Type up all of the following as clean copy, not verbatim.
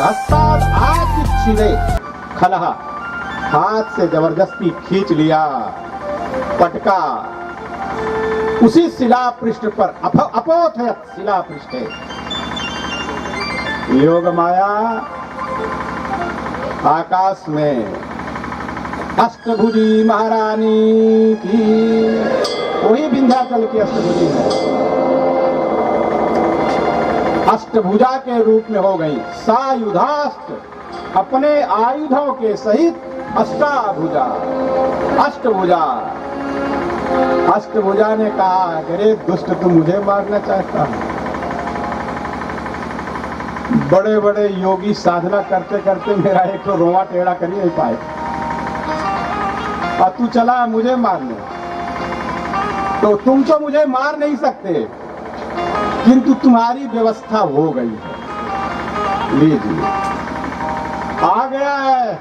हस्ताद आज छिरे खलहा, हाथ से जबरदस्ती खींच लिया पटका, उसी शिला पृष्ठ पर अपोथयत शिला पृष्ठे। योग माया आकाश में अष्टभुजी महारानी की, वही विंध्याचल की अष्टभुजी है, अष्टभुजा के रूप में हो गई। सायुधास्त्र, अपने आयुधों के सहित अष्टाभुजा, अष्टभुजा। अष्टभुजा ने कहा, अरे दुष्ट तू मुझे मारना चाहता है? बड़े बड़े योगी साधना करते करते मेरा एक तो रोवा टेढ़ा कर ही नहीं पाए, और तू चला मुझे मारने। तो तुम तो मुझे मार नहीं सकते, किंतु तुम्हारी व्यवस्था हो गई है। लीजिए, आ गया है।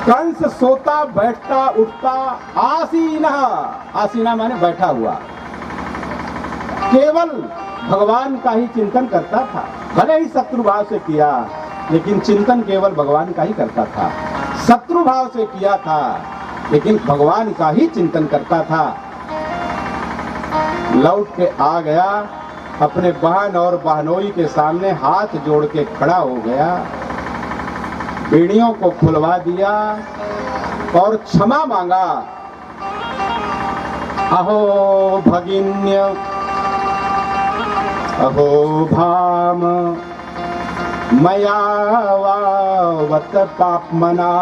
कंस सोता बैठता उठता आसीना, आसीना माने बैठा हुआ, केवल भगवान का ही चिंतन करता था। भले ही शत्रु भाव से किया, लेकिन चिंतन केवल भगवान का ही करता था। शत्रु भाव से किया था, लेकिन भगवान का ही चिंतन करता था। लौट के आ गया, अपने बहन और बहनोई के सामने हाथ जोड़ के खड़ा हो गया, बीड़ियों को खुलवा दिया और क्षमा मांगा। अहो भगिन्य, अहो भाम, मया वावत पापमना,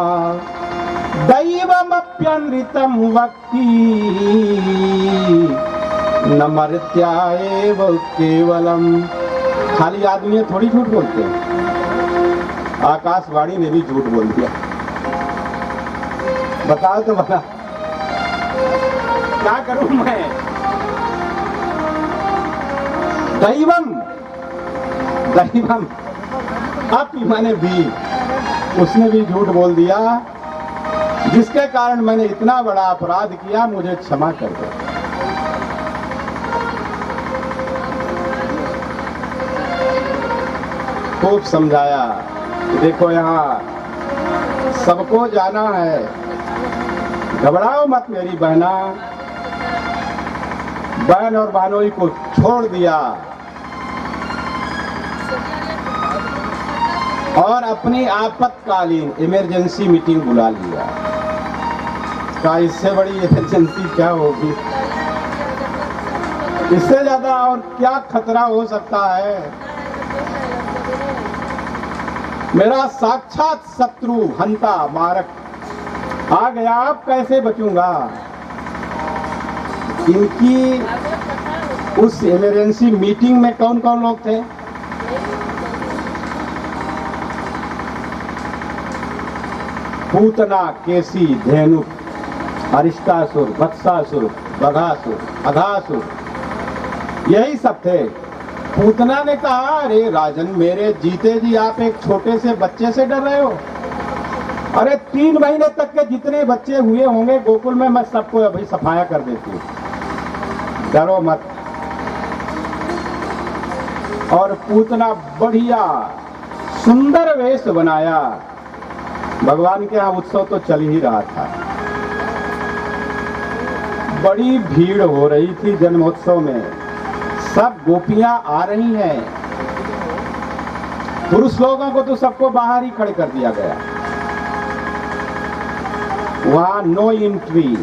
दैवमप्यनृतं वक्ति, न मर्त्याएव केवलम। खाली आदमी थोड़ी झूठ बोलते हैं, आकाशवाणी ने भी झूठ बोल दिया। बताओ तो भला क्या करूं मैं? दैवम, दैवम अब मैंने भी, उसने भी झूठ बोल दिया, जिसके कारण मैंने इतना बड़ा अपराध किया, मुझे क्षमा कर दो। खूब समझाया, देखो यहाँ सबको जाना है, घबराओ मत मेरी बहना। बहन और बहनोई को छोड़ दिया और अपनी आपातकालीन इमरजेंसी मीटिंग बुला लिया। क्या इससे बड़ी इमरजेंसी क्या होगी? इससे ज्यादा और क्या खतरा हो सकता है? मेरा साक्षात शत्रु, हंता, मारक आ गया, अब कैसे बचूंगा? इनकी उस इमरजेंसी मीटिंग में कौन कौन लोग थे? पूतना, केसी, धेनु, अरिष्टासुर, वत्सासुर, बघासुर, अघासुर, यही सब थे। पूतना ने कहा, अरे राजन, मेरे जीते जी आप एक छोटे से बच्चे से डर रहे हो? अरे 3 महीने तक के जितने बच्चे हुए होंगे गोकुल में, मैं सबको अभी सफाया कर देती हूँ, डरो मत। और पूतना बढ़िया सुंदर वेश बनाया। भगवान के यहाँ उत्सव तो चल ही रहा था, बड़ी भीड़ हो रही थी जन्मोत्सव में, सब गोपियां आ रही हैं। पुरुष लोगों को तो सबको बाहर ही खड़े कर दिया गया। वहां नो एंट्री,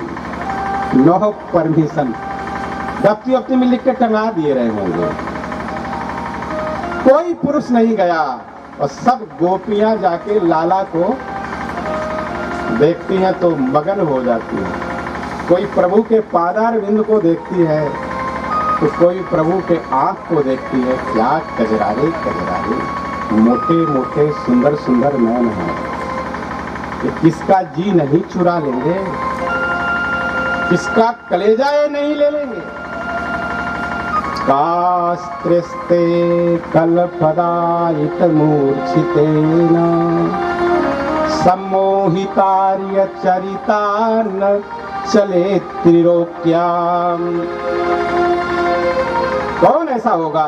नो परमिशन, दफ्ती वफ्ती में लिख के टंगा दिए रहे होंगे। कोई पुरुष नहीं गया और सब गोपियां जाके लाला को देखती हैं तो मगन हो जाती हैं। कोई प्रभु के पादारविंद को देखती है तो कोई प्रभु के आंख को देखती है। क्या कजरारे कजरारे, मोटे मोटे सुंदर सुंदर नयन हैं, कि किसका जी नहीं चुरा लेंगे, किसका कलेजा ये नहीं ले लेंगे। कास्त्रिस्ते कल्पदायित मूर्छितेन सम्मोहितार्य चरिता न चले त्रिलोक्याम। कौन ऐसा होगा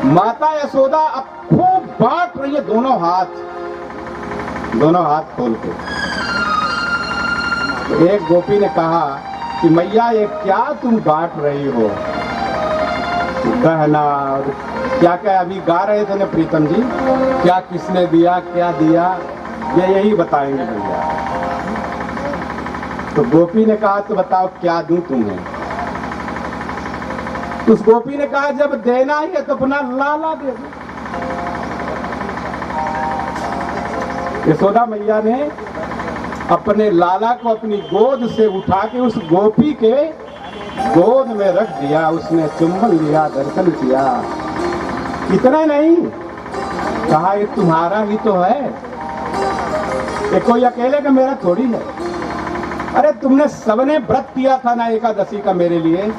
माता यशोदा अब खूब बांट रही है दोनों हाथ खोल के। तो एक गोपी ने कहा कि मैया ये क्या तुम बांट रही हो? गहना और क्या क्या अभी गा रहे थे ना प्रीतम जी, क्या किसने दिया क्या दिया, ये यही बताएंगे भैया। तो गोपी ने कहा तो बताओ क्या दूं तुम्हें? उस गोपी ने कहा जब देना ही है तो अपना लाला दे दो। यशोदा मैया ने अपने लाला को अपनी गोद से उठा के उस गोपी के गोद में रख दिया। उसने चुंबन लिया, दर्शन किया। इतना नहीं, कहा ये तुम्हारा ही तो है, ये कोई अकेले का मेरा थोड़ी है। अरे तुमने सबने व्रत किया था ना एकादशी का मेरे लिए,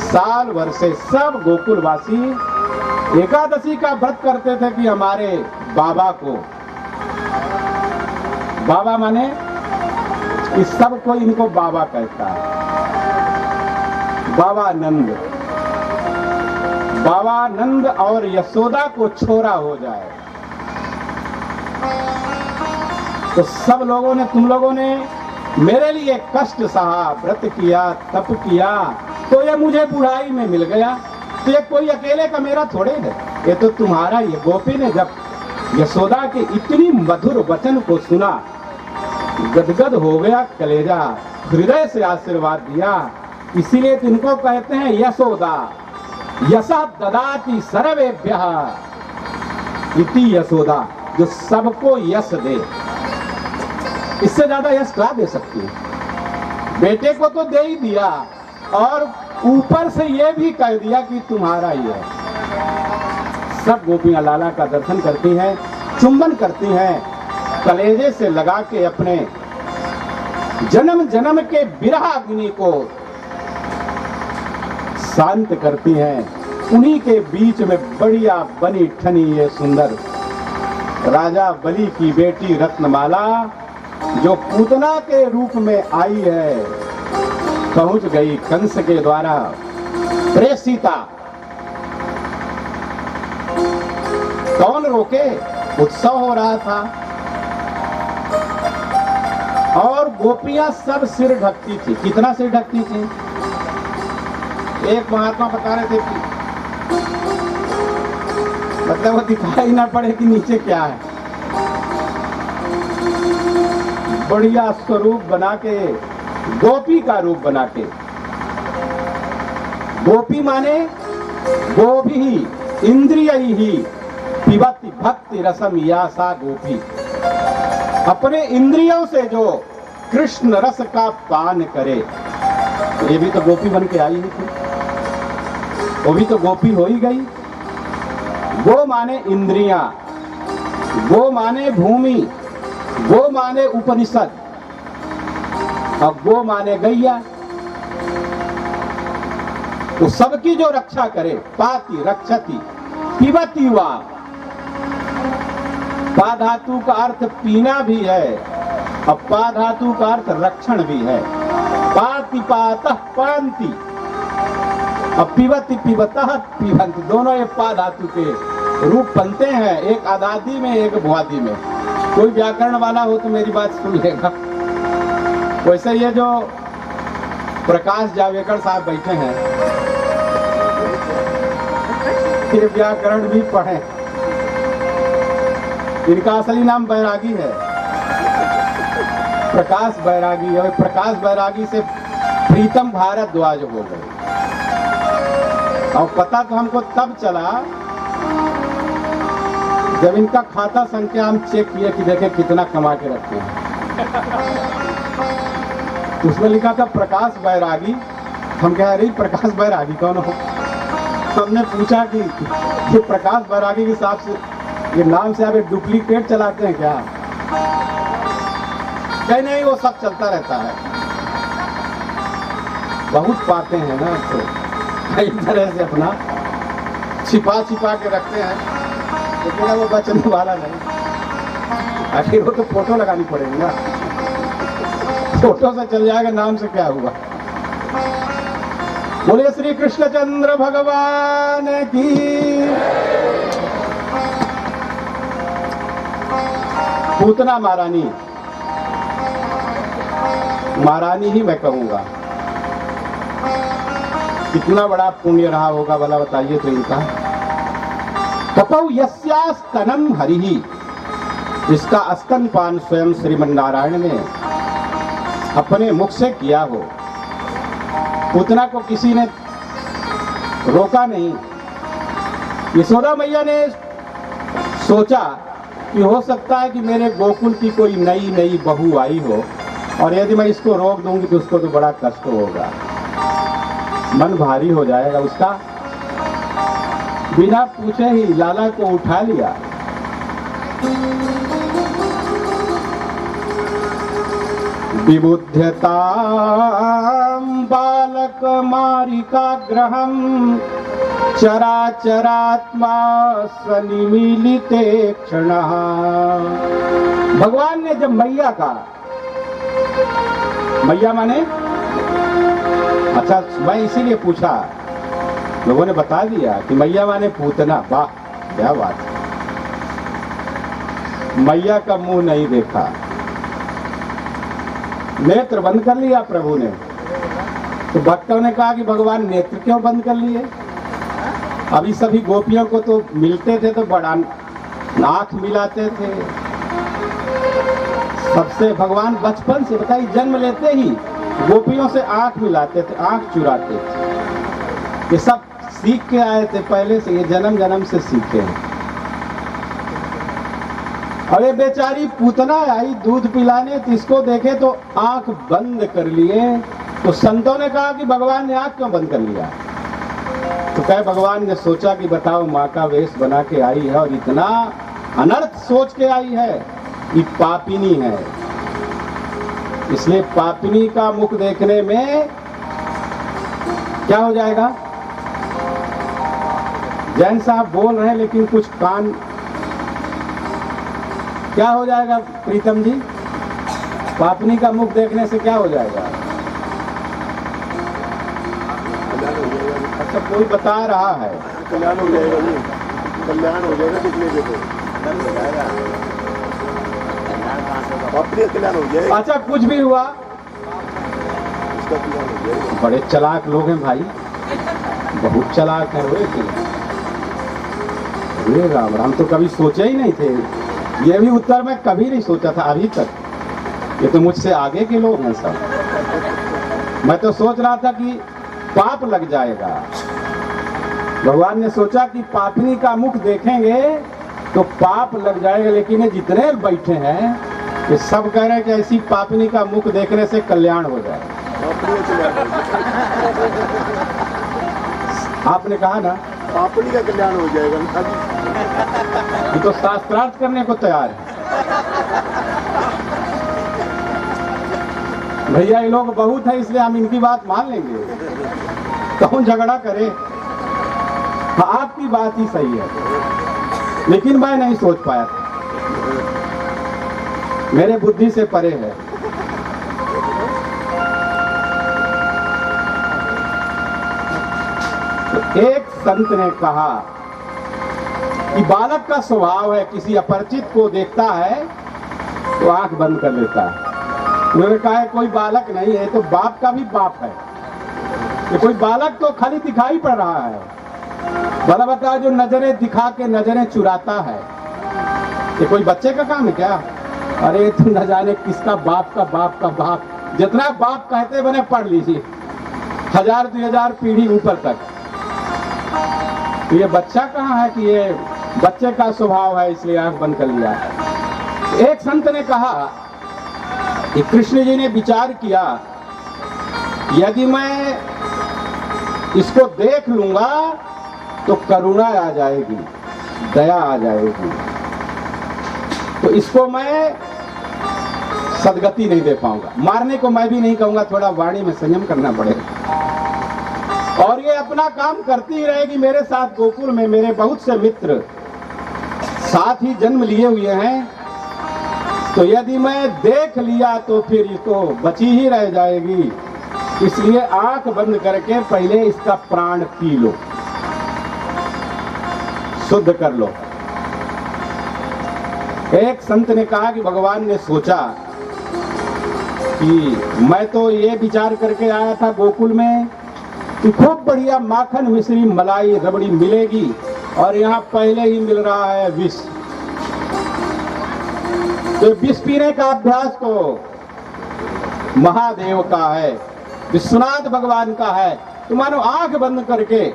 साल भर से सब गोकुलवासी एकादशी का व्रत करते थे कि हमारे बाबा को, बाबा माने कि सबको इनको बाबा कहता है, बाबा नंद और यशोदा को छोरा हो जाए। तो सब लोगों ने, तुम लोगों ने मेरे लिए कष्ट सहा, व्रत किया, तप किया, तो ये मुझे बुढ़ाई में मिल गया। तो ये कोई अकेले का मेरा थोड़े है, ये तो तुम्हारा। ये गोपी ने जब यशोदा के इतनी मधुर वचन को सुना, गदगद हो गया कलेजा, हृदय से आशीर्वाद दिया। इसीलिए इनको कहते हैं यशोदा, यशा ददाति सर्वेभ्यः इति यशोदा, जो सबको यश दे। इससे ज्यादा यश क्या दे सकती है? बेटे को तो दे ही दिया और ऊपर से ये भी कह दिया कि तुम्हारा ही है। सब गोपियां लाला का दर्शन करती हैं, चुंबन करती हैं, कलेजे से लगा के अपने जन्म जन्म के विरह अग्नि को शांत करती हैं। उन्हीं के बीच में बढ़िया बनी ठनी ये सुंदर राजा बलि की बेटी रत्नमाला, जो पूतना के रूप में आई है, पहुंच गई कंस के द्वारा प्रेषिता। कौन रोके? उत्सव हो रहा था और गोपियां सब सिर ढकती थी। कितना सिर ढकती थी? एक महात्मा बता रहे थे कि मतलब वो दिखाई ना पड़े कि नीचे क्या है। बढ़िया स्वरूप बना के, गोपी का रूप बना के। गोपी माने गोभी ही इंद्रिय ही पिबति भक्ति रसम या सा गोपी। अपने इंद्रियों से जो कृष्ण रस का पान करे, ये भी तो गोपी बन के आई थी, वो भी तो गोपी हो ही गई। गो माने इंद्रियां, गो माने भूमि, गो माने उपनिषद, और गो माने गैया। तो सबकी जो रक्षा करे, पाति रक्षति पिबति वा। पा धातु का अर्थ पीना भी है और पा धातु का अर्थ रक्षण भी है। पाति पातः पांति और पिबति पिबतः पिबंति, दोनों ये पा धातु के रूप बनते हैं, एक आदादी में एक भुआदी में। कोई व्याकरण वाला हो तो मेरी बात सुन लेगा। वैसे ये जो प्रकाश जावड़ेकर साहब बैठे हैं, ये व्याकरण भी पढ़े। इनका असली नाम बैरागी है, प्रकाश बैरागी। और प्रकाश बैरागी से प्रीतम भारद्वाज हो गए। और पता तो हमको तब चला जब इनका खाता संख्या हम चेक किए कि देखे कितना कमा के रखते हैं। उसमें लिखा था प्रकाश बैरागी। हम कह रही प्रकाश बैरागी कौन हो? हमने पूछा कि ये प्रकाश बैरागी के हिसाब से ये नाम से आप एक डुप्लीकेट चलाते हैं क्या? कहीं नहीं, वो सब चलता रहता है। बहुत पाते हैं ना, तो कई तरह से अपना छिपा छिपा के रखते हैं, लेकिन वो बचने वाला नहीं। आखिर वो तो फोटो लगानी पड़ेगी ना, फोटो से चल जाएगा, नाम से क्या हुआ। बोले श्री कृष्णचंद्र भगवान की। पूतना महारानी, महारानी ही मैं कहूंगा। कितना बड़ा पुण्य रहा होगा भला बताइए तो इनका। कपौ यस्यास्तनम हरिहि, इसका स्तनपान स्वयं श्रीमन्नारायण ने अपने मुख से किया हो। पूतना को किसी ने रोका नहीं। यशोदा मैया ने सोचा कि हो सकता है कि मेरे गोकुल की कोई नई नई बहू आई हो और यदि मैं इसको रोक दूंगी तो उसको तो बड़ा कष्ट होगा, मन भारी हो जाएगा उसका। बिना पूछे ही लाला को उठा लिया। विबुध्यतां बालक मारिकाग्रहं चराचरात्मा सनिमीलिते क्षणः। भगवान ने जब मैया का, मैया माने, अच्छा मैं इसीलिए पूछा, लोगों ने बता दिया कि मैया माने पूतना। वाह क्या बात है। मैया का मुंह नहीं देखा, नेत्र बंद कर लिया प्रभु ने। तो भक्तों ने कहा कि भगवान नेत्र क्यों बंद कर लिए? अभी सभी गोपियों को तो मिलते थे तो बड़ा आंख मिलाते थे। सबसे भगवान बचपन से, बताइए, जन्म लेते ही गोपियों से आंख मिलाते थे, आंख चुराते थे। ये सब सीख के आए थे पहले से, ये जन्म जन्म से सीखे हैं। और ये बेचारी पूतना आई दूध पिलाने, तो इसको देखे तो आंख बंद कर लिए। तो संतों ने कहा कि भगवान ने आंख क्यों बंद कर लिया? तो कहे भगवान ने सोचा कि बताओ, माँ का वेश बना के आई है और इतना अनर्थ सोच के आई है, ये पापिनी है। इसलिए पापिनी का मुख देखने में क्या हो जाएगा? जैन साहब बोल रहे हैं लेकिन कुछ कान, क्या हो जाएगा प्रीतम जी? पापनी का मुख देखने से क्या हो जाएगा? अच्छा कोई बता रहा है कल्याण हो जाएगा जी, कल्याण हो जाएगा दिखने के तो अपने कल्याण हो जाएगा। अच्छा कुछ भी हुआ, इसका कल्याण हो जाएगा। बड़े चालाक लोग हैं भाई, बहुत चालाक है। वे राम राम, तो कभी सोचे ही नहीं थे। ये भी उत्तर मैं कभी नहीं सोचा था अभी तक। ये तो मुझसे आगे के लोग हैं सब। मैं तो सोच रहा था कि पाप लग जाएगा। भगवान ने सोचा कि पापनी का मुख देखेंगे तो पाप लग जाएगा, लेकिन ये जितने बैठे हैं ये सब कह रहे हैं कि ऐसी पापनी का मुख देखने से कल्याण हो जाए। आपने कहा ना पापनी का कल्याण हो जाएगा। ये तो शास्त्रार्थ करने को तैयार है भैया। ये लोग बहुत है इसलिए हम इनकी बात मान लेंगे, कौन झगड़ा करे। हाँ आपकी बात ही सही है, लेकिन मैं नहीं सोच पाया था, मेरे बुद्धि से परे है। तो एक संत ने कहा कि बालक का स्वभाव है, किसी अपरिचित को देखता है तो आंख बंद कर लेता है। उन्होंने कहा है कोई बालक नहीं है, तो बाप का भी बाप है। ये कोई बालक तो खाली दिखाई पड़ रहा है, भला बता जो नजरें दिखा के नजरें चुराता है, ये कोई बच्चे का काम है क्या? अरे तुम न जाने किसका बाप का बाप का बाप, जितना बाप कहते बने पढ़ लीजिए, 1000-2000 पीढ़ी ऊपर तक। तो ये बच्चा कहाँ है कि ये बच्चे का स्वभाव है इसलिए आंख बंद कर लिया। एक संत ने कहा कि कृष्ण जी ने विचार किया, यदि मैं इसको देख लूंगा तो करुणा आ जाएगी, दया आ जाएगी, तो इसको मैं सदगति नहीं दे पाऊंगा। मारने को मैं भी नहीं कहूंगा, थोड़ा वाणी में संयम करना पड़ेगा। और ये अपना काम करती ही रहेगी। मेरे साथ गोकुल में मेरे बहुत से मित्र साथ ही जन्म लिए हुए हैं, तो यदि मैं देख लिया तो फिर इसको बची ही रह जाएगी। इसलिए आंख बंद करके पहले इसका प्राण पी लो, शुद्ध कर लो। एक संत ने कहा कि भगवान ने सोचा कि मैं तो ये विचार करके आया था गोकुल में कि खूब बढ़िया माखन मिश्री मलाई रबड़ी मिलेगी, और यहाँ पहले ही मिल रहा है विष। तो विष पीने का अभ्यास तो महादेव का है, विश्वनाथ भगवान का है। तो मानो आंख बंद करके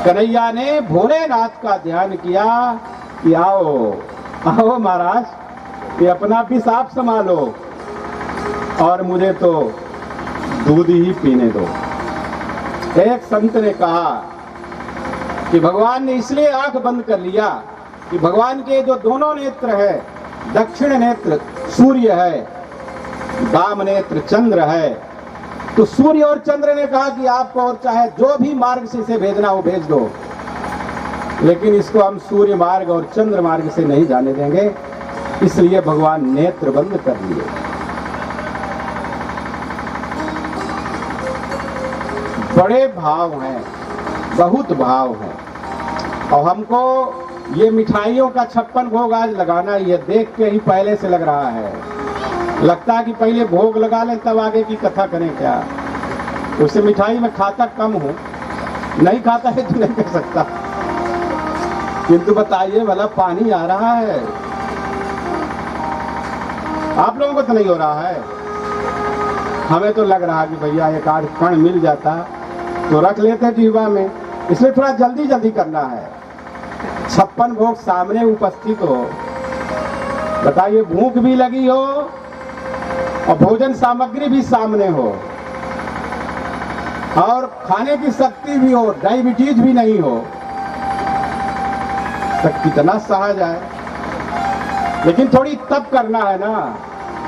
कन्हैया ने भोलेनाथ का ध्यान किया कि आओ आओ महाराज, ये अपना विष आप संभालो और मुझे तो दूध ही पीने दो। एक संत ने कहा कि भगवान ने इसलिए आंख बंद कर लिया कि भगवान के जो दोनों नेत्र है, दक्षिण नेत्र सूर्य है, वाम नेत्र चंद्र है। तो सूर्य और चंद्र ने कहा कि आपको और चाहे जो भी मार्ग से इसे भेजना हो भेज दो, लेकिन इसको हम सूर्य मार्ग और चंद्र मार्ग से नहीं जाने देंगे। इसलिए भगवान नेत्र बंद कर लिए। बड़े भाव हैं, बहुत भाव हैं, और हमको ये मिठाइयों का 56 भोग आज लगाना ही है। देख के ही पहले से लग रहा है, लगता है कि पहले भोग लगा लें तब आगे की कथा करें क्या। उससे मिठाई में खाता कम हूँ, नहीं खाता है तो नहीं कर सकता, किंतु बताइए भला पानी आ रहा है, आप लोगों को तो नहीं हो रहा है। हमें तो लग रहा कि भैया एक आध कण मिल जाता तो रख लेते जीवा में, इसलिए थोड़ा जल्दी जल्दी करना है। 56 भोग सामने उपस्थित हो, बताइए भूख भी लगी हो और भोजन सामग्री भी सामने हो, और खाने की शक्ति भी हो, डायबिटीज भी नहीं हो, तो कितना सहा जाए। लेकिन थोड़ी तब करना है ना,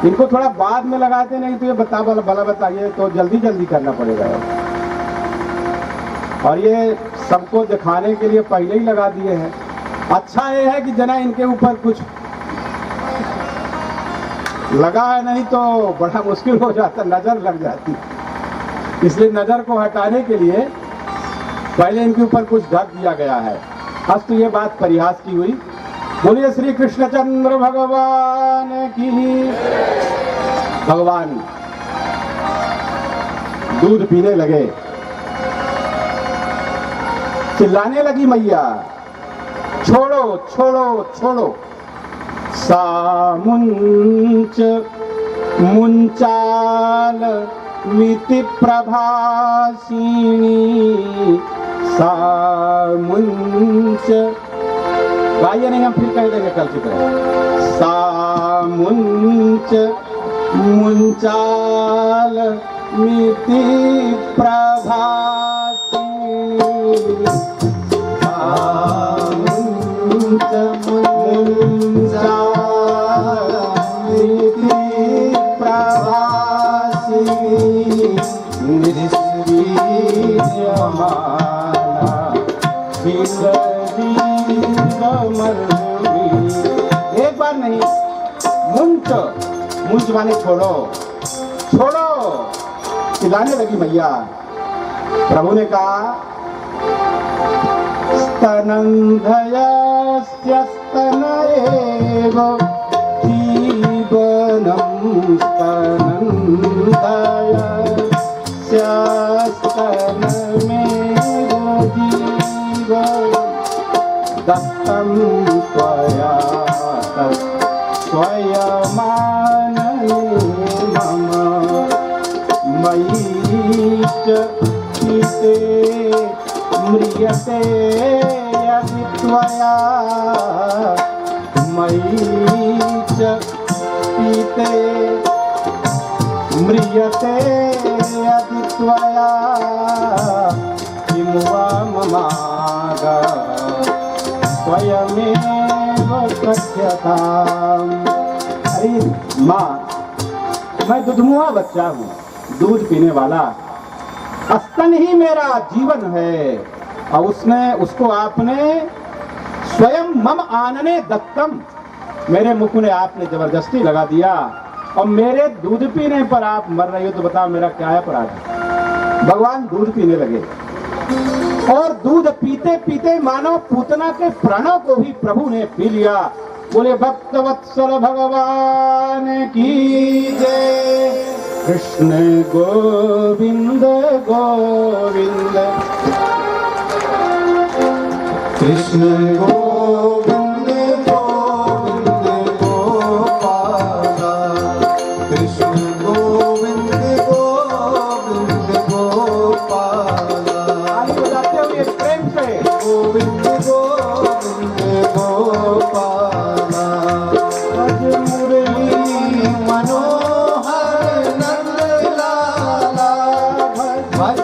इनको थोड़ा बाद में लगाते, नहीं तो ये भला बताइए तो जल्दी जल्दी करना पड़ेगा। और ये सबको दिखाने के लिए पहले ही लगा दिए हैं। अच्छा ये है कि जना इनके ऊपर कुछ लगा है, नहीं तो बड़ा मुश्किल हो जाता, नजर लग जाती। इसलिए नजर को हटाने के लिए पहले इनके ऊपर कुछ ढक दिया गया है। आज तो ये बात परिहास की हुई। बोलिए श्री कृष्णचंद्र भगवान की। भगवान दूध पीने लगे, चिल्लाने लगी मैया, छोड़ो छोड़ो छोड़ो। सामुंच मुंचाल मिति प्रभासिनी, सामुंच, गाइए नहीं हम फिर कह देंगे कल की तरह। सामुंच मुंचाल मिति प्रभासिनी, सामुंच मुंचाल मिति प्रभासिनी, निष्क्रियमाना एक बार नहीं, मुंच, मुंच माने छोड़ो छोड़ो, चिल्लाने लगी मैया। प्रभु ने कहा स्तनंधयस्य स्तनएव जीवनं, स्तनंधयस्य स्तनमेव जीवनं, दत्तं त्वया स्वयमानने मम, मयि च पीते म्रियते यदि त्वया, मयि च पीते म्रियते यदि त्वया, किं वा ममागा स्वयमेव कथ्यताम्। अरे माँ, मैं दुधमुआ बच्चा हूँ, दूध पीने वाला, स्तन ही मेरा जीवन है, और उसको आपने स्वयं मम आनने दत्तम, मेरे मुख ने आपने जबरदस्ती लगा दिया। और मेरे दूध पीने पर आप मर रही हो, तो बताओ मेरा क्या है अपराध है? भगवान दूध पीने लगे और दूध पीते पीते मानो पूतना के प्राणों को भी प्रभु ने पी लिया। बोले भक्तवत्सल भगवान की जय। कृष्ण गोविंद गोविंद, कृष्ण गोविंद गोविंद गोपाला, कृष्ण गोविंद गोविंद गोपाला। ताली बजाते हुए प्रेम से गोविंद गोविंद गोपाला। भज मुरली मनोहर नंद लाला, भज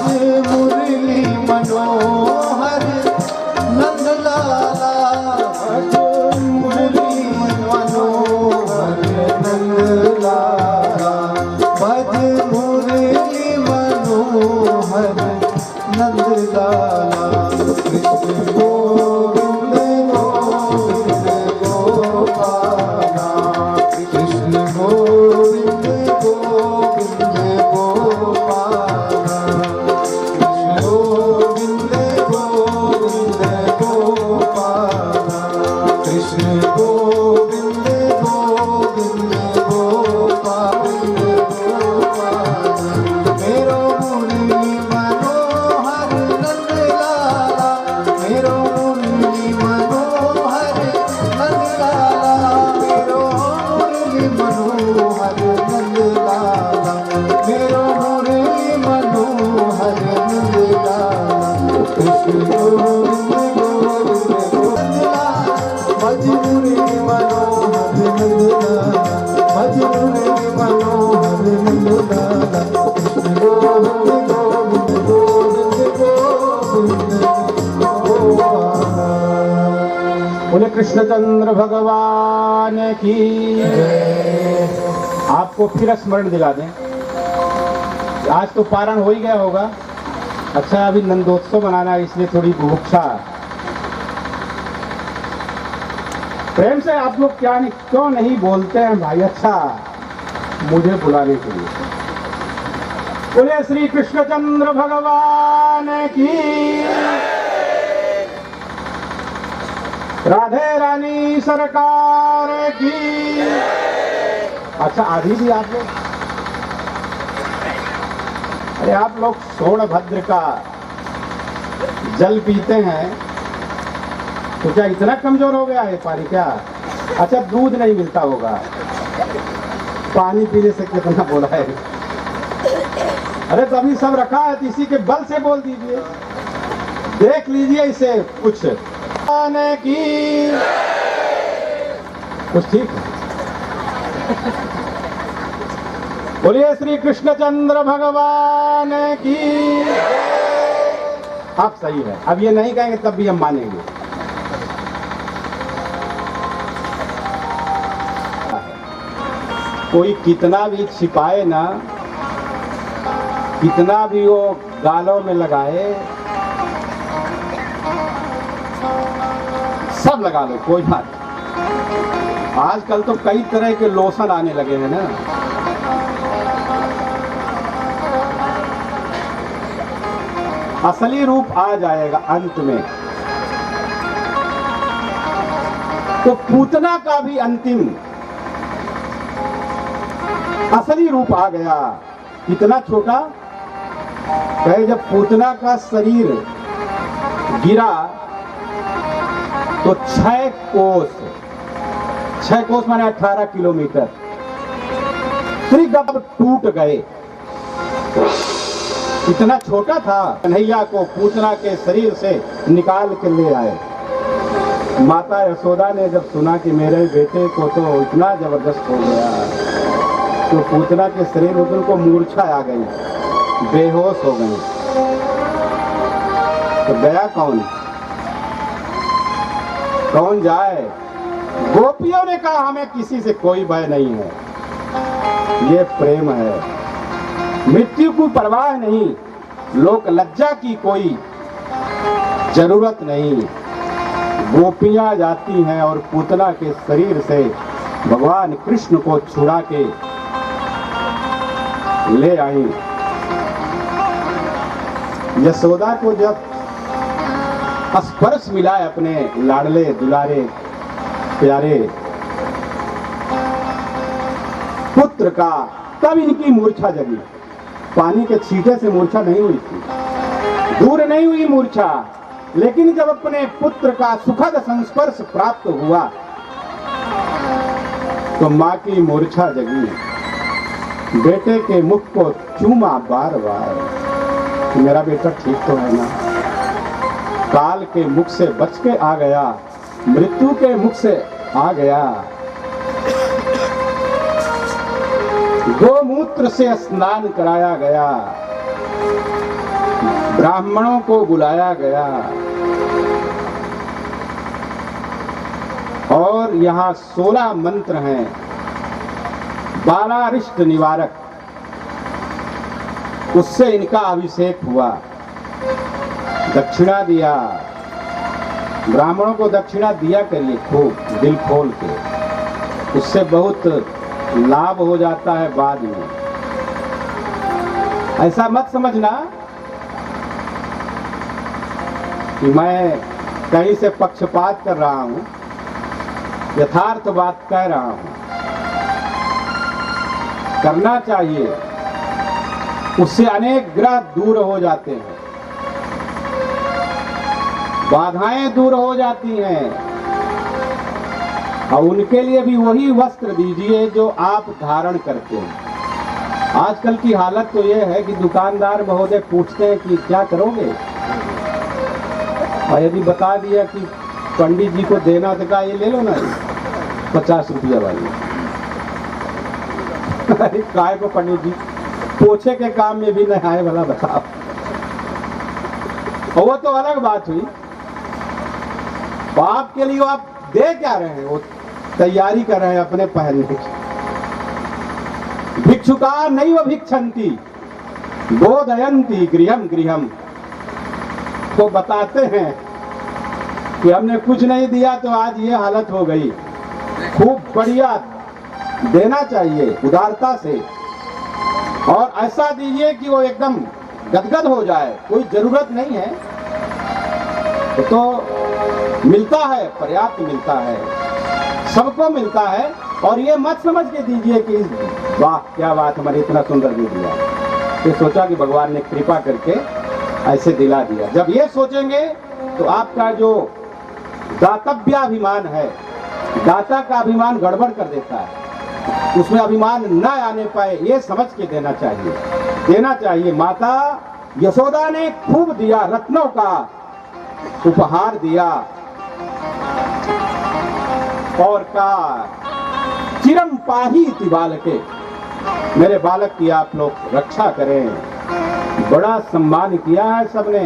मुरली मनोहर नंद लाला, भज मुरली मनोहर नंद लाला, भज मुरली मनोहर नंद लाला। कृष्ण गोविंद गोविंद गोपाला, कृष्ण गोविंद गोविंद गोपाला, कृष्ण गोविंद गोविंद गोपाला, कृष्ण गोविंद गोविंद गोपाला। मेरो मुरली मनोहर नंद लाला, मेरो मुरली मनोहर नंद लाला, मेरो मुरली मनोहर नंद लाला, मेरो मुरली मनोहर नंद लाला। कृष्ण गोविंद गोविंद गोपाला, भज मुरली मनोहर नंद लाला, भज मुरली मनोहर नंद लाला। कृष्ण गोविंद गोविंद गोविंद गोविंद गोपाला। बोले कृष्णचंद्र भगवान की जय। आपको फिर स्मरण दिला दें, आज तो पारण हो ही गया होगा। अच्छा, अभी नंदोत्सव मनाना है, इसलिए थोड़ी बुभुक्षा। प्रेम से आप लोग क्यों नहीं बोलते हैं भाई? अच्छा, मुझे बुलाने के लिए। बोले श्री कृष्णचंद्र भगवान की, राधे रानी सरकार की। अच्छा, आधी भी आप लोग? अरे आप लोग सोनभद्र का जल पीते हैं तो क्या इतना कमजोर हो गया है पानी क्या? अच्छा, दूध नहीं मिलता होगा, पानी पीने से कितना बोला है? अरे तभी सब रखा है, तो इसी के बल से बोल दीजिए, देख लीजिए इसे कुछ आने की कुछ ठीक है। बोलिए श्री कृष्णचंद्र भगवान की। आप सही है, अब ये नहीं कहेंगे तब भी हम मानेंगे। कोई कितना भी छिपाए ना, कितना भी वो गालों में लगाए, सब लगा लो, कोई बात नहीं। आजकल तो कई तरह के लोशन आने लगे हैं ना। असली रूप आ जाएगा अंत में। तो पूतना का भी अंतिम असली रूप आ गया। कितना छोटा कहे, जब पूतना का शरीर गिरा तो 6 कोस माने 18 किलोमीटर त्रिगब टूट गए। इतना छोटा था, कन्हैया को पूतना के शरीर से निकाल के ले आए। माता यशोदा ने जब सुना कि मेरे बेटे को तो इतना जबरदस्त हो गया, तो पूतना के शरीर में उनको मूर्छा आ गई, बेहोश हो गई। तो गया कौन जाए? गोपियों ने कहा हमें किसी से कोई भय नहीं है, ये प्रेम है। मृत्यु की परवाह नहीं, लोक लज्जा की कोई जरूरत नहीं। गोपियां जाती हैं और पूतना के शरीर से भगवान कृष्ण को छुड़ा के ले आई। यशोदा को जब स्पर्श मिला अपने लाडले दुलारे प्यारे पुत्र का, तब इनकी मूर्छा जगी। पानी के छींटे से मूर्छा नहीं हुई थी, दूर नहीं हुई मूर्छा, लेकिन जब अपने पुत्र का सुखद संस्पर्श प्राप्त हुआ तो मां की मूर्छा जगी। बेटे के मुख को चूमा बार बार कि मेरा बेटा ठीक तो है ना। काल के मुख से बच के आ गया, मृत्यु के मुख से आ गया। गोमूत्र से स्नान कराया गया, ब्राह्मणों को बुलाया गया और यहाँ 16 मंत्र हैं, 12 अरिष्ट निवारक, उससे इनका अभिषेक हुआ। दक्षिणा दिया, ब्राह्मणों को दक्षिणा दिया करिए खूब दिल खोल के, उससे बहुत लाभ हो जाता है बाद में। ऐसा मत समझना कि मैं कहीं से पक्षपात कर रहा हूं, यथार्थ बात कह रहा हूं। करना चाहिए, उससे अनेक ग्रह दूर हो जाते हैं, बाधाएं दूर हो जाती हैं, और उनके लिए भी वही वस्त्र दीजिए जो आप धारण करते हैं। आजकल की हालत तो यह है कि दुकानदार महोदय पूछते हैं कि क्या करोगे, और यदि बता दिया कि पंडित जी को देना तो कहा ये ले लो ना 50 रुपया वाली। अरे काय को पंडित जी, पोछे के काम में भी नहीं आए भला बताओ। और वो तो अलग बात हुई, बाप के लिए आप दे क्या रहे हैं, वो तैयारी कर रहे हैं अपने पहनने की। भिक्षुका नहीं वो भिक्षंती बोधयंती गृहम गृहम, तो बताते हैं कि हमने कुछ नहीं दिया तो आज ये हालत हो गई। खूब बढ़िया देना चाहिए उदारता से, और ऐसा दीजिए कि वो एकदम गदगद हो जाए। कोई जरूरत नहीं है तो मिलता है, पर्याप्त मिलता है, सबको मिलता है। और ये मत समझ के दीजिए कि वाह क्या बात हमारे इतना सुंदर दे दिया, ये सोचा कि भगवान ने कृपा करके ऐसे दिला दिया। जब ये सोचेंगे तो आपका जो दातव्याभिमान है, दाता का अभिमान गड़बड़ कर देता है, उसमें अभिमान न आने पाए, ये समझ के देना चाहिए, देना चाहिए। माता यशोदा ने खूब दिया, रत्नों का उपहार दिया और कहा चिरम पाहीति बालके, मेरे बालक की आप लोग रक्षा करें। बड़ा सम्मान किया है सबने,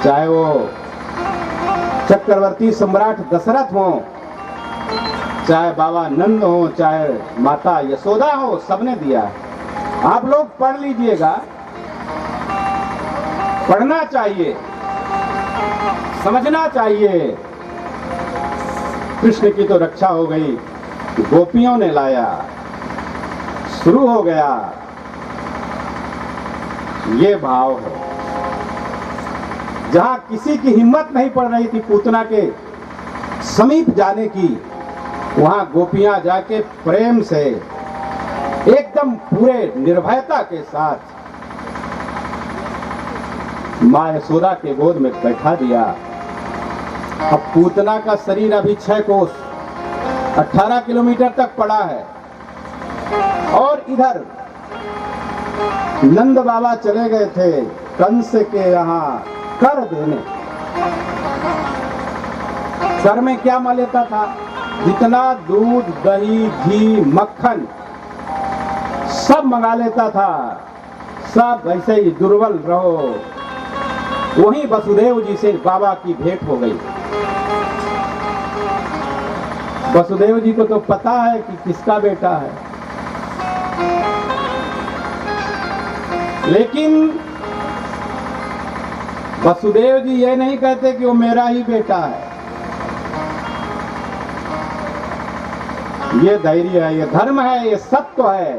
चाहे वो चक्रवर्ती सम्राट दशरथ हो, चाहे बाबा नंद हो, चाहे माता यशोदा हो, सबने दिया है। आप लोग पढ़ लीजिएगा, पढ़ना चाहिए, समझना चाहिए। कृष्ण की तो रक्षा हो गई, गोपियों ने लाया, शुरू हो गया। ये भाव है। जहां किसी की हिम्मत नहीं पड़ रही थी पूतना के समीप जाने की, वहां गोपियां जाके प्रेम से एकदम पूरे निर्भयता के साथ मां यशोदा के गोद में बैठा दिया। अब पूतना का शरीर अभी 6 कोस 18 किलोमीटर तक पड़ा है, और इधर नंद बाबा चले गए थे कंस के यहाँ कर देने। कर में क्या मा लेता था, जितना दूध दही घी मक्खन सब मंगा लेता था, सब ऐसे ही दुर्बल रहो। वहीं वसुदेव जी से बाबा की भेंट हो गई। वसुदेव जी को तो पता है कि किसका बेटा है, लेकिन वसुदेव जी ये नहीं कहते कि वो मेरा ही बेटा है। ये धैर्य है, ये धर्म है, ये सत्य है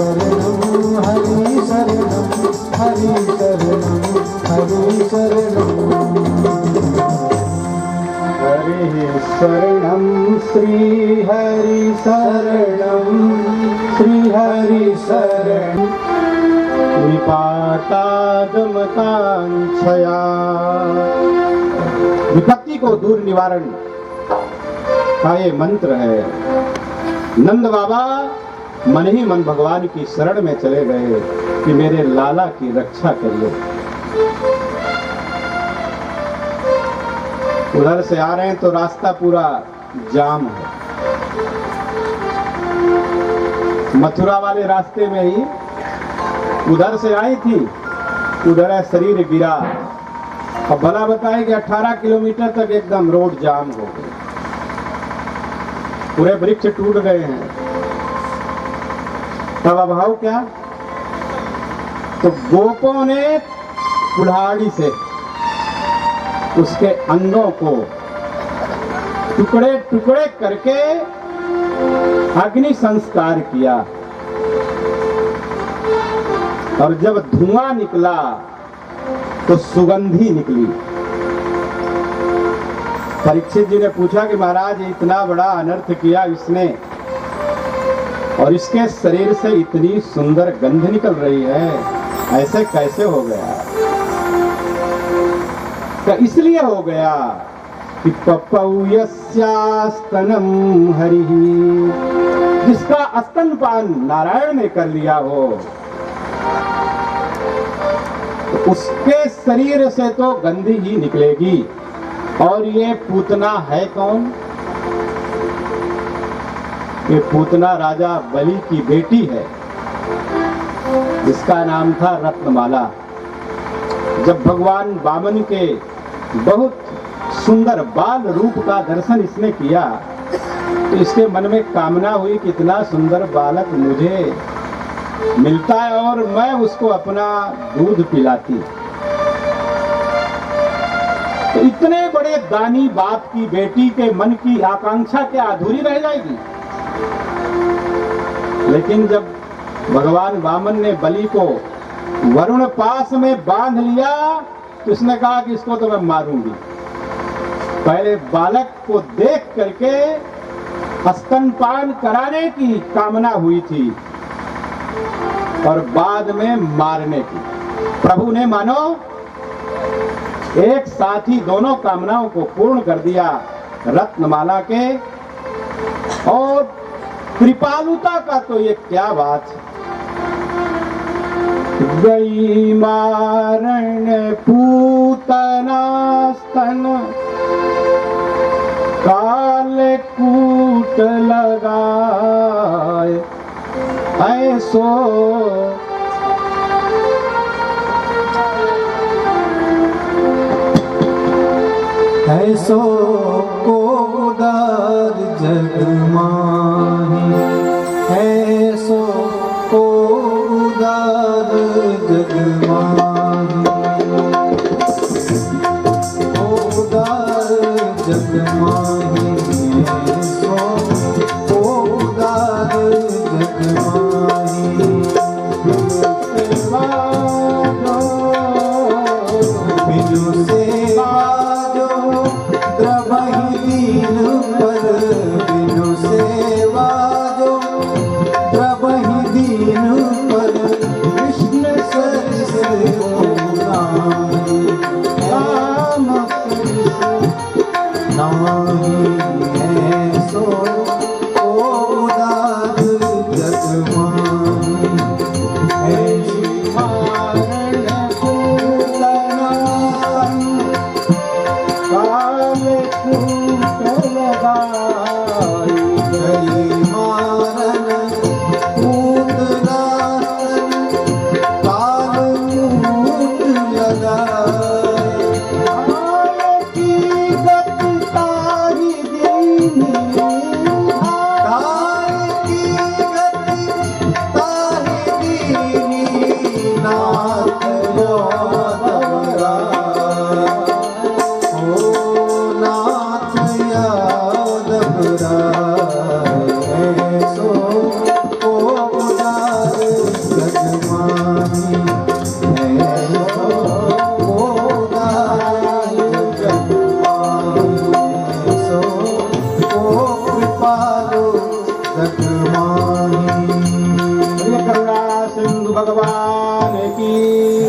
शरणं श्रीहरि शरण विपातागमकांक्षया। विपत्ति को दूर निवारण का ये मंत्र है। नंद बाबा मन ही मन भगवान की शरण में चले गए कि मेरे लाला की रक्षा करिए। उधर से आ रहे हैं तो रास्ता पूरा जाम है। मथुरा वाले रास्ते में ही उधर से आई थी, उधर है शरीर गिरा। अब भला बताए कि 18 किलोमीटर तक एकदम रोड जाम हो गई, पूरे वृक्ष टूट गए हैं। तब अभाव क्या, तो गोपों ने कुल्हाड़ी से उसके अंगों को टुकड़े टुकड़े करके अग्नि संस्कार किया। और जब धुआं निकला तो सुगंधी निकली। परीक्षित जी ने पूछा कि महाराज इतना बड़ा अनर्थ किया इसने और इसके शरीर से इतनी सुंदर गंध निकल रही है, ऐसे कैसे हो गया? तो इसलिए हो गया कि पपौ यस्यास्तनम हरिः, जिसका स्तनपान नारायण ने कर लिया हो, तो उसके शरीर से तो गंधी ही निकलेगी। और ये पूतना है कौन? ये पूतना राजा बलि की बेटी है, जिसका नाम था रत्नमाला। जब भगवान वामन के बहुत सुंदर बाल रूप का दर्शन इसने किया तो इसके मन में कामना हुई कि इतना सुंदर बालक मुझे मिलता है और मैं उसको अपना दूध पिलाती। तो इतने बड़े दानी बाप की बेटी के मन की आकांक्षा क्या अधूरी रह जाएगी? लेकिन जब भगवान वामन ने बलि को वरुण पास में बांध लिया तो उसने कहा कि इसको तो मैं मारूंगी। पहले बालक को देख करके स्तनपान कराने की कामना हुई थी और बाद में मारने की। प्रभु ने मानो एक साथ ही दोनों कामनाओं को पूर्ण कर दिया रत्नमाला के। और कृपालुता का तो ये क्या बात है। गई मारण पूतना स्तन काल कूट लगाए, ऐसो ऐसो को उदार जग माही, ऐसो को उदार जग माही, उदार जग माही, ऐसो को उदार जग माही। बिनु सेवा जो द्रवहि दीन पर, बिनु जग माही। श्री करुणा सिंधु भगवान की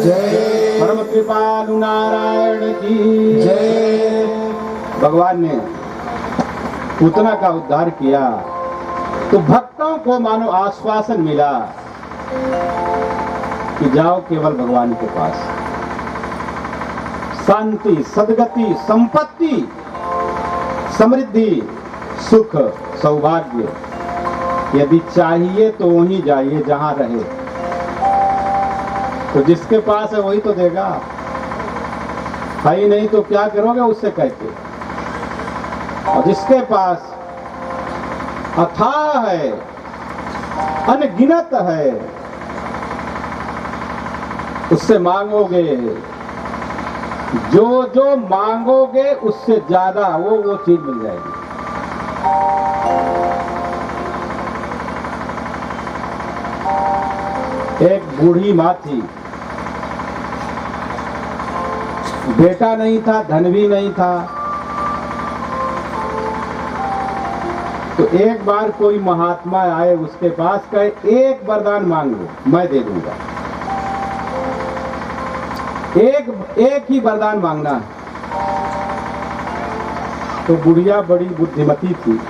जय। परम कृपालु नारायण की जय। भगवान ने पूतना का उद्धार किया तो भक्तों को मानो आश्वासन मिला कि जाओ केवल भगवान के पास। शांति, सद्गति, संपत्ति, समृद्धि, सुख, सौभाग्य यदि चाहिए तो वहीं जाइए जहां रहे। तो जिसके पास है वही तो देगा, है ही नहीं तो क्या करोगे उससे कह के। और जिसके पास अथाह है, अनगिनत है, उससे मांगोगे, जो जो मांगोगे उससे ज्यादा वो चीज मिल जाएगी। एक बूढ़ी माँ थी, बेटा नहीं था, धन भी नहीं था। तो एक बार कोई महात्मा आए उसके पास, कहे एक वरदान मांग लो मैं दे दूंगा। एक ही वरदान मांगना है। तो बुढ़िया बड़ी बुद्धिमती थी,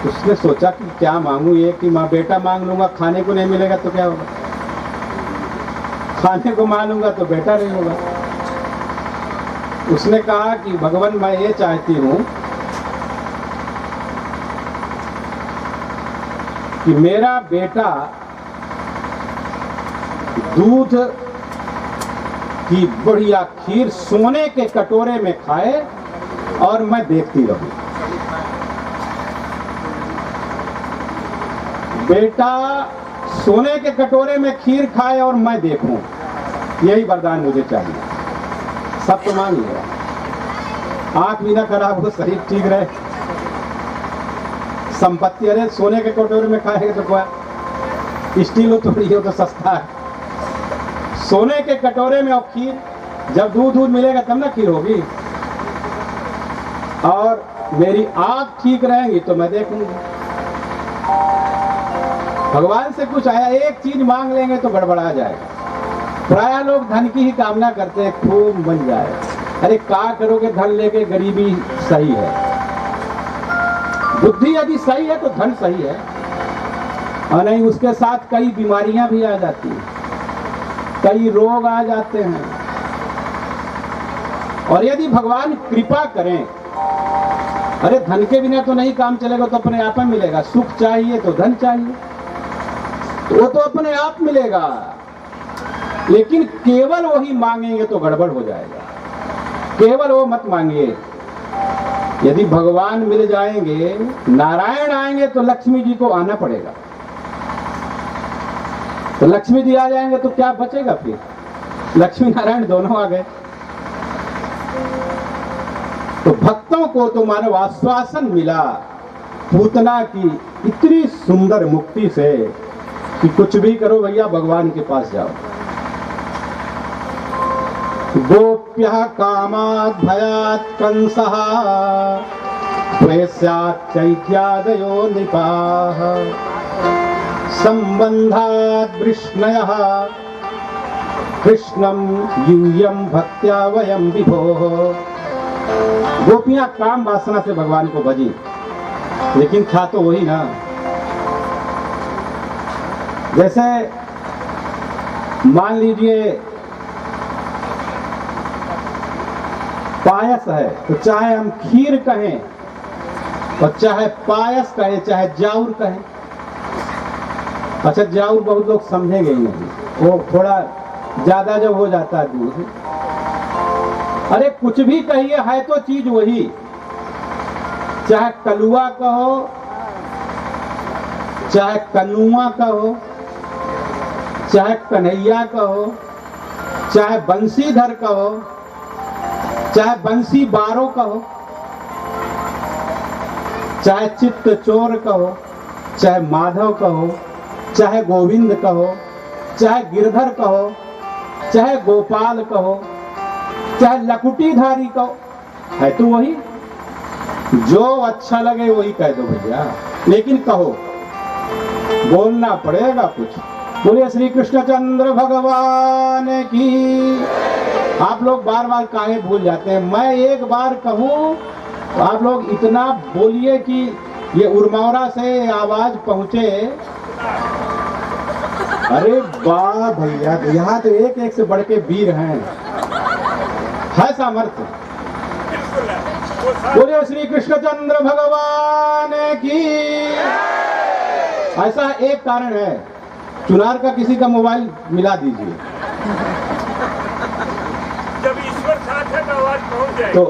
उसने सोचा कि क्या मांगू, एक ही माँ बेटा मांग लूंगा, खाने को नहीं मिलेगा तो क्या होगा, खाने को मांग लूंगा तो बेटा नहीं होगा। उसने कहा कि भगवान मैं ये चाहती हूँ कि मेरा बेटा दूध की बढ़िया खीर सोने के कटोरे में खाए और मैं देखती रहूं। बेटा सोने के कटोरे में खीर खाए और मैं देखूं, यही वरदान मुझे चाहिए। सब तो मान लिया, आंख भी ना खराब हो, शरीर ठीक रहे, संपत्ति। अरे सोने के कटोरे में खाएगा तो क्या, स्टील हो थोड़ी हो तो सस्ता है। सोने के कटोरे में और खीर, जब दूध मिलेगा तब ना खीर होगी। और मेरी आंख ठीक रहेंगी तो मैं देखूंगी। भगवान से कुछ आया, एक चीज मांग लेंगे तो गड़बड़ा जाएगा। प्राय लोग धन की ही कामना करते हैं, खूब बन जाए। अरे क्या करोगे धन लेके, गरीबी सही है, बुद्धि यदि सही है तो धन सही है, और नहीं उसके साथ कई बीमारियां भी आ जाती हैं, कई रोग आ जाते हैं। और यदि भगवान कृपा करें, अरे धन के बिना तो नहीं काम चलेगा, तो अपने आप में मिलेगा। सुख चाहिए तो धन चाहिए, तो वो तो अपने आप मिलेगा। लेकिन केवल वही मांगेंगे तो गड़बड़ हो जाएगा। केवल वो मत मांगिए। यदि भगवान मिल जाएंगे, नारायण आएंगे तो लक्ष्मी जी को आना पड़ेगा। तो लक्ष्मी जी आ जाएंगे तो क्या बचेगा फिर, लक्ष्मी नारायण दोनों आ गए। तो भक्तों को तो मानो आश्वासन मिला पूतना की इतनी सुंदर मुक्ति से कि कुछ भी करो भैया भगवान के पास जाओ। गोप्यः कामात् भयात् कंसः प्रेस्यात् चैत्यादयो नृपाः संबंधात् वृष्णयः कृष्णं यूयं भक्त्या वयं विभोः। गोपियां काम वासना से भगवान को भजी, लेकिन था तो वही ना। जैसे मान लीजिए पायस है, तो चाहे हम खीर कहें और चाहे पायस कहें, चाहे जाऊर कहें। अच्छा जाऊर बहुत लोग समझेंगे ही नहीं, वो थोड़ा ज्यादा जब हो जाता है दूध। अरे कुछ भी कहिए, है तो चीज वही। चाहे कलुआ कहो, चाहे कनुआ कहो, चाहे कन्हैया कहो, चाहे बंसीधर कहो, चाहे बंसी बारो कहो, चाहे चित्त चोर कहो, चाहे माधव कहो, चाहे गोविंद कहो, चाहे गिरधर कहो, चाहे गोपाल कहो, चाहे लकुटीधारी कहो, है तो वही। जो अच्छा लगे वही कह दो भैया, लेकिन कहो, बोलना पड़ेगा कुछ। बोलिए श्री कृष्णचंद्र भगवान की। आप लोग बार बार काहे भूल जाते हैं? मैं एक बार कहूं तो आप लोग इतना बोलिए कि ये उर्मौरा से आवाज पहुंचे। अरे वाह भैया, यहाँ तो एक एक से बढ़ के वीर हैं, है सामर्थ्य। बोलिए श्री कृष्णचंद्र भगवान की। ऐसा एक कारण है, चुनार का किसी का मोबाइल मिला दीजिए, जब ईश्वर साथ है तो आवाज पहुंच जाए। तो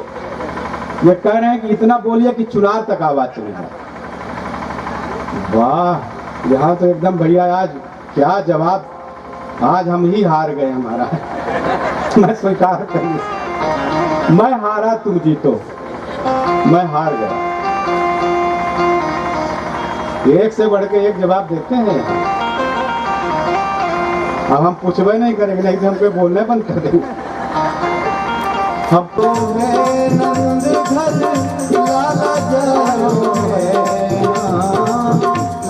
ये कह रहे हैं कि इतना बोलिए कि चुनार तक आवाज चली जाए। वाह, यहाँ तो एकदम भैया आज क्या जवाब, आज हम ही हार गए। हमारा मैं स्वीकार करिए, मैं हारा तुम जीतो, मैं हार गया। एक से बढ़ के एक जवाब देते हैं। अब हम पूछबे नहीं करेंगे, नहीं तो हम कोई बोलने बंद कर देंगे। हम तो नंद घर लाला जायो है,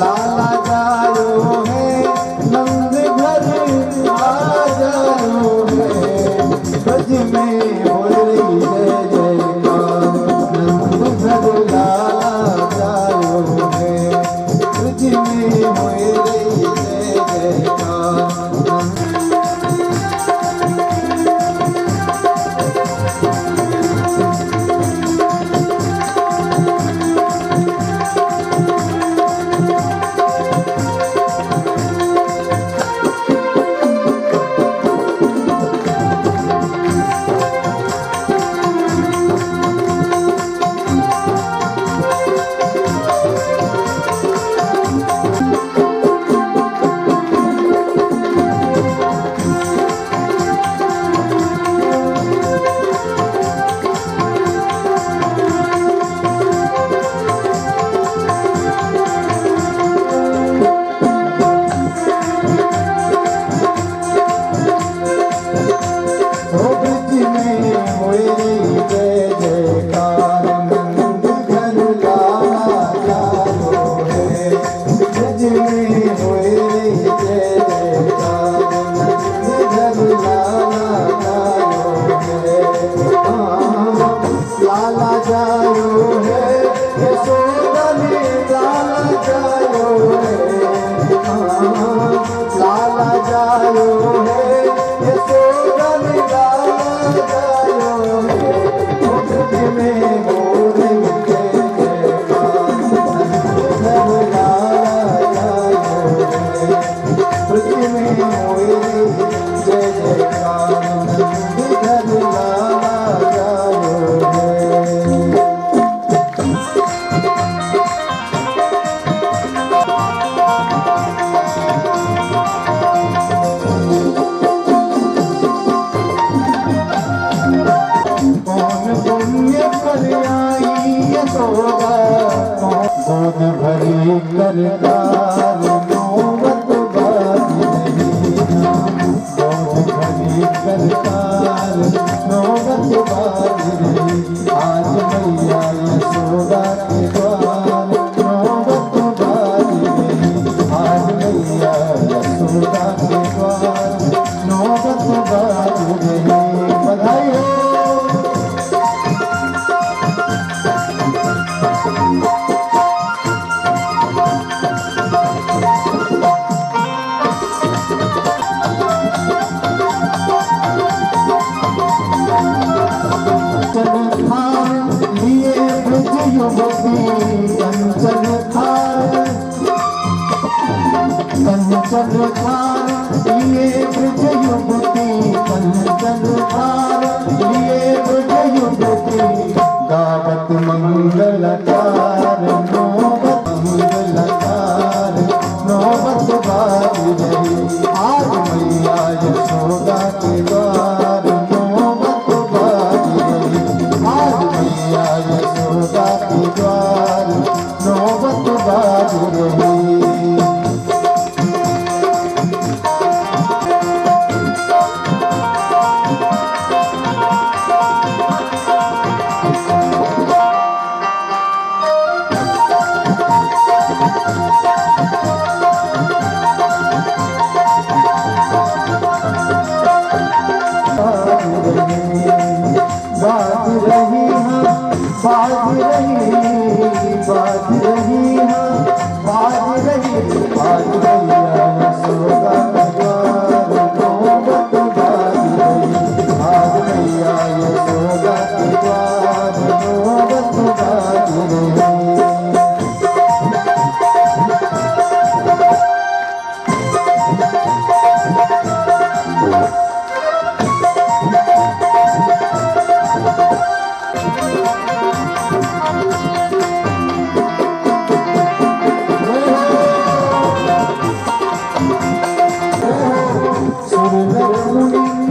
लाला जायो है, नंद घर लाला जायो है। ब्रज में हो रही जय जयकार, नंद घर लाला जायो है। ब्रज में हो रही जय जयकार। आज मैया यशोदा के द्वार नौबत बाज गई। आज मैया यशोदा के द्वार नौबत बाज गई।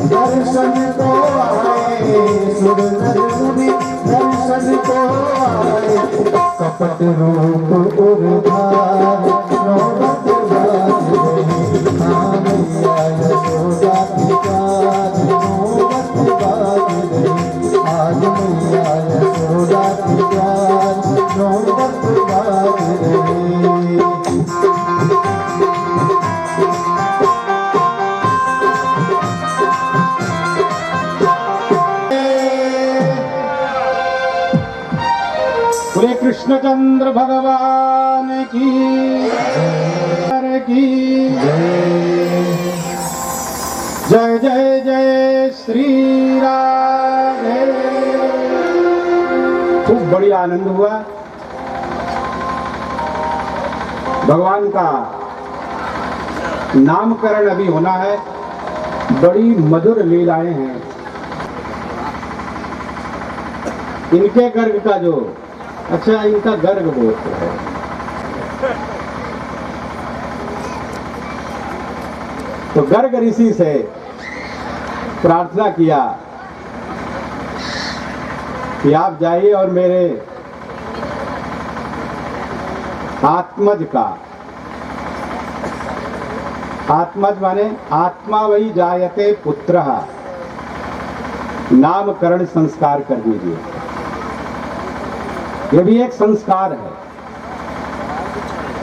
दर्शन को आए, सुर नर मुनि दर्शन को आए। कपट रूप उर्धार नौबत बाज गई। हाँ मैया यशोदा के द्वार नौबत बाज गई। आज मैया यशोदा के द्वार नौबत बाज गई। श्री कृष्णचंद्र भगवान की जय जय जय श्री राधे। खूब बड़ी आनंद हुआ। भगवान का नामकरण अभी होना है। बड़ी मधुर लीलाएं हैं। इनके गर्ग का जो अच्छा इनका गर्ग गोत्र है। तो गर्ग ऋषि से प्रार्थना किया कि आप जाइए और मेरे आत्मज का, आत्मज माने आत्मा वही जायते पुत्रः, नामकरण संस्कार कर दीजिए। ये भी एक संस्कार है।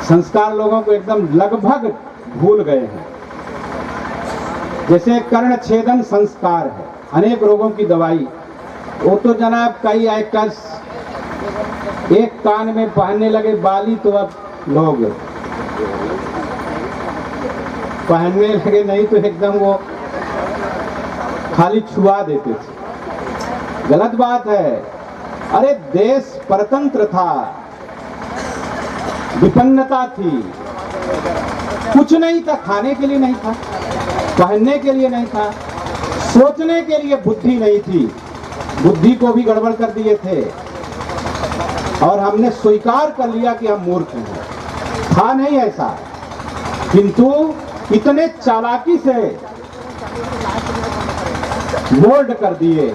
संस्कार लोगों को एकदम लगभग भूल गए हैं। जैसे कर्ण छेदन संस्कार है, अनेक रोगों की दवाई, वो तो जनाब कई आइकस एक कान में पहनने लगे बाली, तो अब लोग पहनने लगे, नहीं तो एकदम वो खाली छुआ देते थे। गलत बात है। अरे देश परतंत्र था, विपन्नता थी, कुछ नहीं था, खाने के लिए नहीं था, पहनने के लिए नहीं था, सोचने के लिए बुद्धि नहीं थी, बुद्धि को भी गड़बड़ कर दिए थे और हमने स्वीकार कर लिया कि हम मूर्ख हैं। था नहीं ऐसा, किंतु इतने चालाकी से मोल्ड कर दिए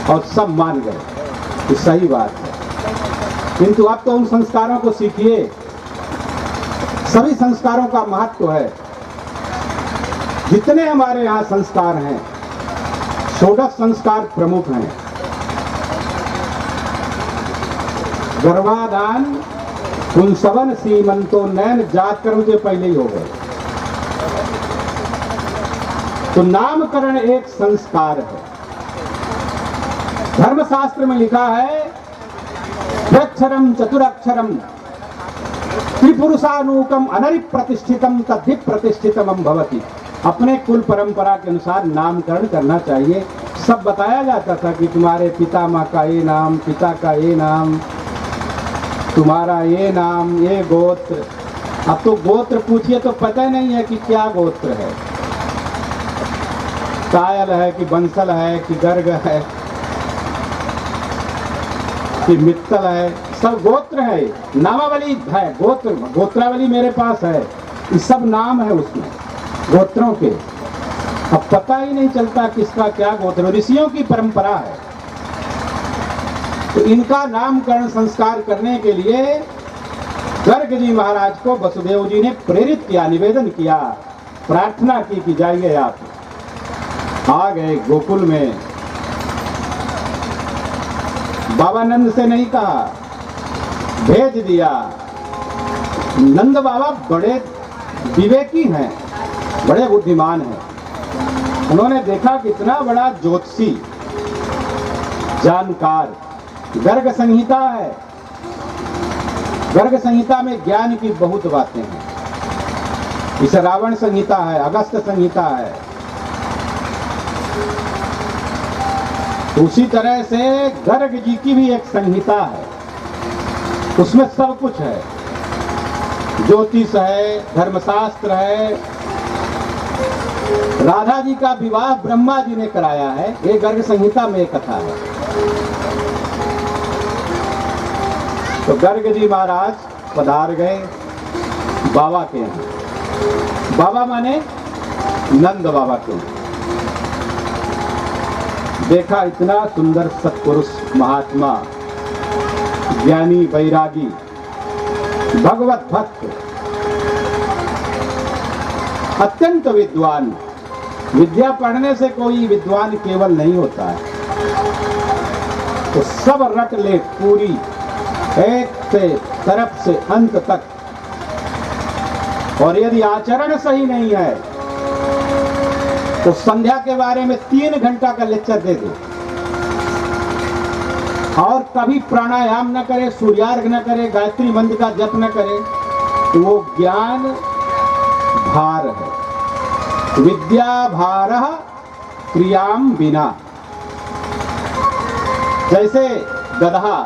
और सब मान गए कि सही बात है। किंतु अब तो उन संस्कारों को सीखिए। सभी संस्कारों का महत्व है। जितने हमारे यहाँ संस्कार हैं, 16 संस्कार प्रमुख हैं। गर्भाधान कुंसवन सीमंतो नैन जात कर्म के पहले ही हो गए। तो नामकरण एक संस्कार है। धर्मशास्त्र में लिखा है त्र्यक्षरम चतुरक्षरम त्रिपुरुषानुकम अनरि प्रतिष्ठितम तद्धि प्रतिष्ठितम भवति। अपने कुल परंपरा के अनुसार नामकरण करना चाहिए। सब बताया जाता था कि तुम्हारे पिता माँ का ये नाम, पिता का ये नाम, तुम्हारा ये नाम, ये गोत्र। अब तो गोत्र पूछिए तो पता नहीं है कि क्या गोत्र है। कायल है कि बंसल है कि गर्ग है कि मित्तल है, सब गोत्र है। नामावली है, गोत्र, गोत्रावली मेरे पास है। ये सब नाम है उसमें गोत्रों के। अब पता ही नहीं चलता किसका क्या गोत्र। ऋषियों की परंपरा है। तो इनका नामकरण संस्कार करने के लिए गर्ग जी महाराज को वसुदेव जी ने प्रेरित किया, निवेदन किया, प्रार्थना की कि जाइए आप। आ गए गोकुल में। बाबा नंद से नहीं कहा, भेज दिया। नंद बाबा बड़े विवेकी हैं, बड़े बुद्धिमान हैं। उन्होंने देखा कितना बड़ा ज्योतिषी, जानकार, गर्ग संहिता है, गर्ग संहिता में ज्ञान की बहुत बातें हैं। इसे रावण संहिता है, अगस्त संहिता है। उसी तरह से गर्ग जी की भी एक संहिता है, उसमें सब कुछ है। ज्योतिष है, धर्मशास्त्र है। राधा जी का विवाह ब्रह्मा जी ने कराया है, ये गर्ग संहिता में एक कथा है। तो गर्ग जी महाराज पधार गए बाबा के यहाँ। बाबा माने नंद बाबा के यहाँ। देखा इतना सुंदर सत्पुरुष, महात्मा, ज्ञानी, वैरागी, भगवत भक्त, अत्यंत विद्वान। विद्या पढ़ने से कोई विद्वान केवल नहीं होता है, तो सब रट ले पूरी, एक से तरफ से अंत तक। और यदि आचरण सही नहीं है तो संध्या के बारे में 3 घंटा का लेक्चर दे दे, और कभी प्राणायाम न करे, सूर्यार्घ न करे, गायत्री मंत्र का जप न करे, तो वो ज्ञान भार है। विद्या भार क्रियाम बिना। जैसे गधा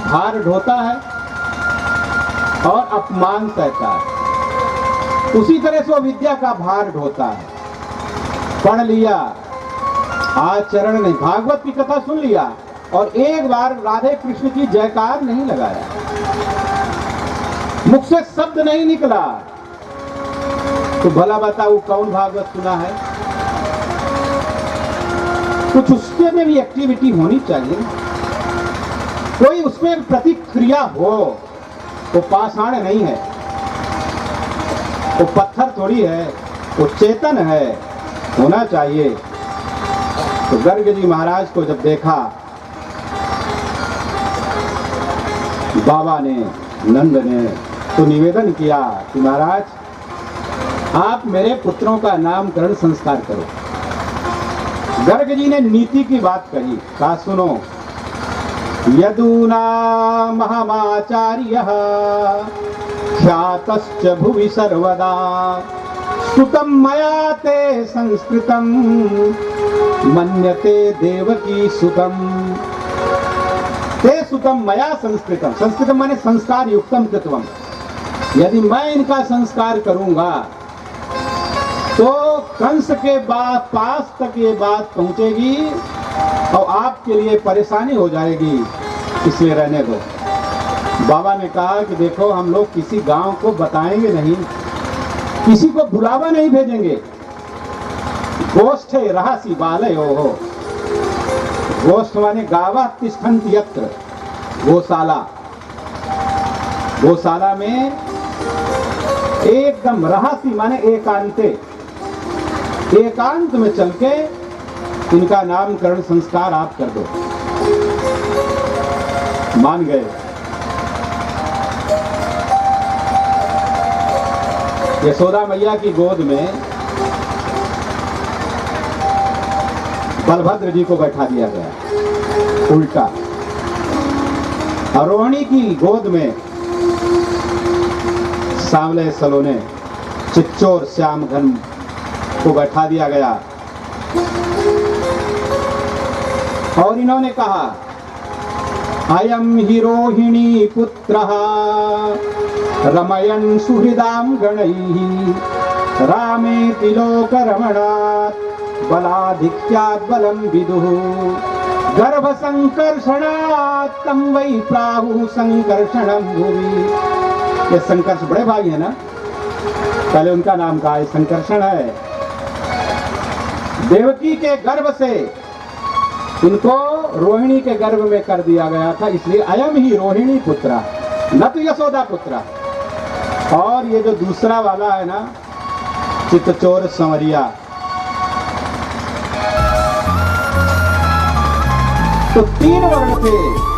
भार ढोता है और अपमान सहता है, उसी तरह से वो विद्या का भार ढोता है। पढ़ लिया, आचरण नहीं, भागवत की कथा सुन लिया और एक बार राधे कृष्ण की जयकार नहीं लगाया, मुख से शब्द नहीं निकला, तो भला बताओ कौन भागवत सुना है? कुछ उसके में भी एक्टिविटी होनी चाहिए, कोई उसमें प्रतिक्रिया हो। वो पाषाण नहीं है, वो पत्थर थोड़ी है, वो चेतन है, होना चाहिए। तो गर्ग जी महाराज को जब देखा, बाबा ने, नंद ने तो निवेदन किया कि महाराज आप मेरे पुत्रों का नामकरण संस्कार करो। गर्ग जी ने नीति की बात कही, कहा सुनो, यदूना महमाचार्यः ख्यातश्च भुवि सर्वदा सुतं मया ते संस्कृतं मन्यते देवकी सुतं। ते सुतं मया संस्कृतं, संस्कृतं माने संस्कार युक्तम कृतवम। यदि मैं इनका संस्कार करूंगा तो कंस के पास तक ये बात पहुंचेगी और आपके लिए परेशानी हो जाएगी, इसलिए रहने दो। बाबा ने कहा कि देखो, हम लोग किसी गांव को बताएंगे नहीं, किसी को बुलावा नहीं भेजेंगे। गोष्ठे रहसि बालयो हो। गोष्ठ माने गावा तिष्ठन्ति यत्र, गौशाला। गौशाला में एकदम रहसि माने एकांते, एकांत में चल के इनका नामकरण संस्कार आप कर दो। मान गए। यशोदा मैया की गोद में बलभद्र जी को बैठा दिया गया उल्टा, और रोहिणी की गोद में सांवले सलोने चिच्चोर श्याम घन को बैठा दिया गया। और इन्होंने कहा, अयम हि रोहिणी पुत्रः रमयन् सुहृदां गणैः रामेति लोकरमणात् बलाधिक्यात् बलं विदुः गर्भ संकर्षणात् तं वै प्राहुः संकर्षणं भुवि। ये संकर्ष बड़े भाई है ना, पहले उनका नाम कहा है, संकर्षण है। देवकी के गर्भ से इनको रोहिणी के गर्भ में कर दिया गया था, इसलिए अयम ही रोहिणी पुत्रा, न तो यशोदा पुत्रा। और ये जो दूसरा वाला है ना, चित्तचोर संवरिया, तो 3 वर्ण थे।